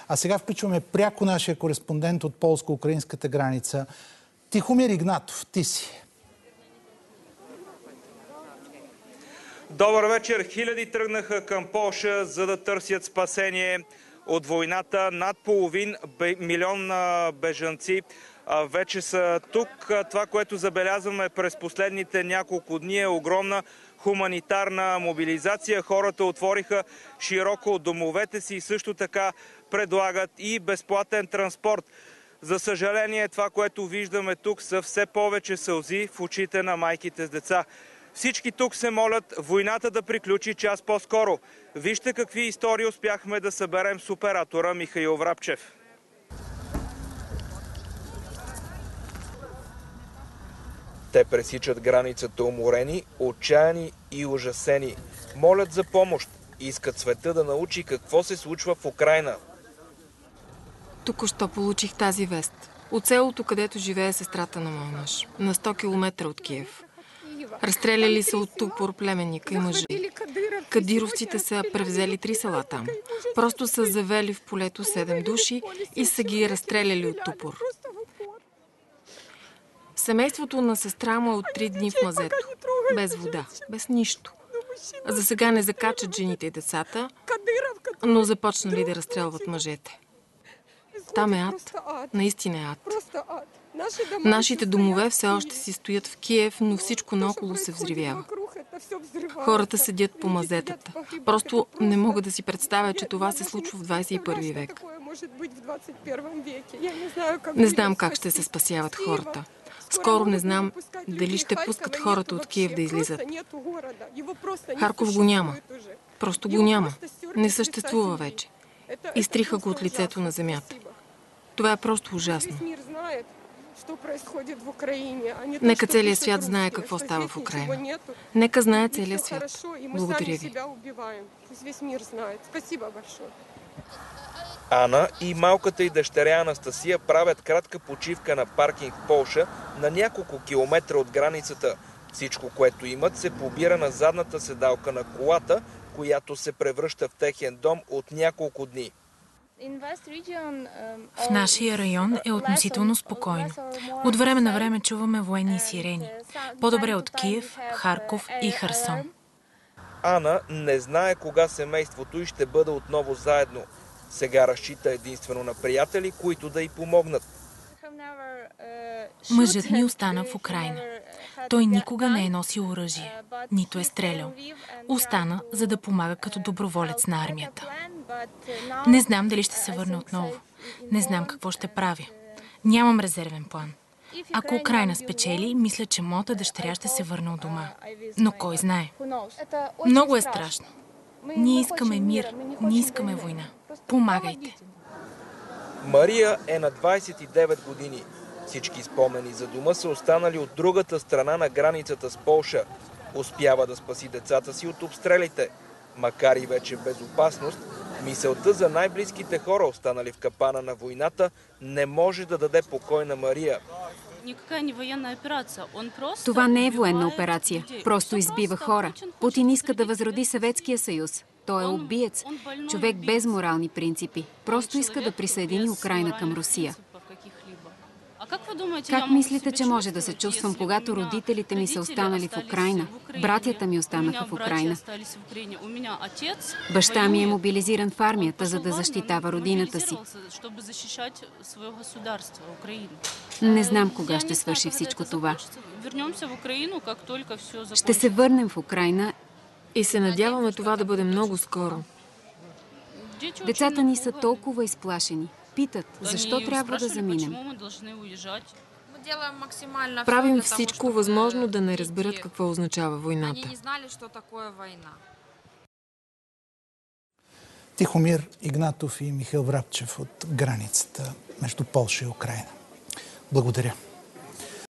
А сега включваме пряко нашия кореспондент от полско-украинската граница. Тихомир Игнатов, ти си. Добър вечер! Хиляди тръгнаха към Полша, за да търсят спасение от войната. Над половин милион бежанци вече са тук. Това, което забелязваме през последните няколко дни, е огромна хуманитарна мобилизация. Хората отвориха широко от домовете си и също така предлагат и безплатен транспорт. За съжаление, това, което виждаме тук, са все повече сълзи в очите на майките с деца. Всички тук се молят войната да приключи час по-скоро. Вижте какви истории успяхме да съберем с оператора Михаил Врабчев. Те пресичат границата уморени, отчаяни и ужасени. Молят за помощ. Искат света да научи какво се случва в Украйна. Току-що получих тази вест. От селото, където живее сестрата на моя мъж. На 100 км от Киев. Разстреляли са от тупор племенника и мъжи. Кадировците са превзели 3 села там. Просто са завели в полето 7 души и са ги разстреляли от тупор. Семейството на сестра му е от 3 дни в мазето. Без вода, без нищо. За сега не закачат жените и децата, но започнали да разстрелват мъжете. Там е ад. Наистина е ад. Нашите домове все още си стоят в Киев, но всичко наоколо се взривява. Хората седят по мазетата. Просто не мога да си представя, че това се случва в 21 век. Не знам как ще се спасяват хората. Скоро не знам дали ще пускат хората от Киев да излизат. Харков го няма. Просто го няма. Не съществува вече. Изтриха го от лицето на земята. Това е просто ужасно. Нека целият свят знае какво става в Украйна. Нека знае целият свят. Благодаря ви. Ана и малката й дъщеря Анастасия правят кратка почивка на паркинг в Полша на няколко километра от границата. Всичко, което имат, се побира на задната седалка на колата, която се превръща в техен дом от няколко дни. В нашия район е относително спокойно. От време на време чуваме военни сирени. По-добре от Киев, Харков и Херсон. Ана не знае кога семейството й ще бъде отново заедно. Сега разчита единствено на приятели, които да й помогнат. Мъжът ми остана в Украйна. Той никога не е носил оръжие, нито е стрелял. Остана, за да помага като доброволец на армията. Не знам дали ще се върне отново. Не знам какво ще правя. Нямам резервен план. Ако Украйна спечели, мисля, че моята дъщеря ще се върне от дома. Но кой знае? Много е страшно. Ние искаме мир, ние искаме война. Помагайте. Мария е на 29 години. Всички спомени за дома са останали от другата страна на границата с Полша. Успява да спаси децата си от обстрелите. Макар и вече в безопасност, мисълта за най-близките хора, останали в капана на войната, не може да даде покой на Мария. Това не е военна операция. Просто избива хора. Путин иска да възроди Съветския съюз. Той е убиец. Човек без морални принципи. Просто иска да присъедини Украйна към Русия. Как мислите, че може да се чувствам, когато родителите ми са останали в Украйна? Братята ми останаха в Украйна. Баща ми е мобилизиран в армията, за да защитава родината си. Не знам кога ще свърши всичко това. Ще се върнем в Украйна и се надяваме това да бъде много скоро. Децата ни са толкова изплашени. Питат, защо трябва да заминем. Правим всичко възможно да не разберат какво означава войната. Тихомир Игнатов и Михаил Врабчев от границата между Полша и Украйна. Благодаря.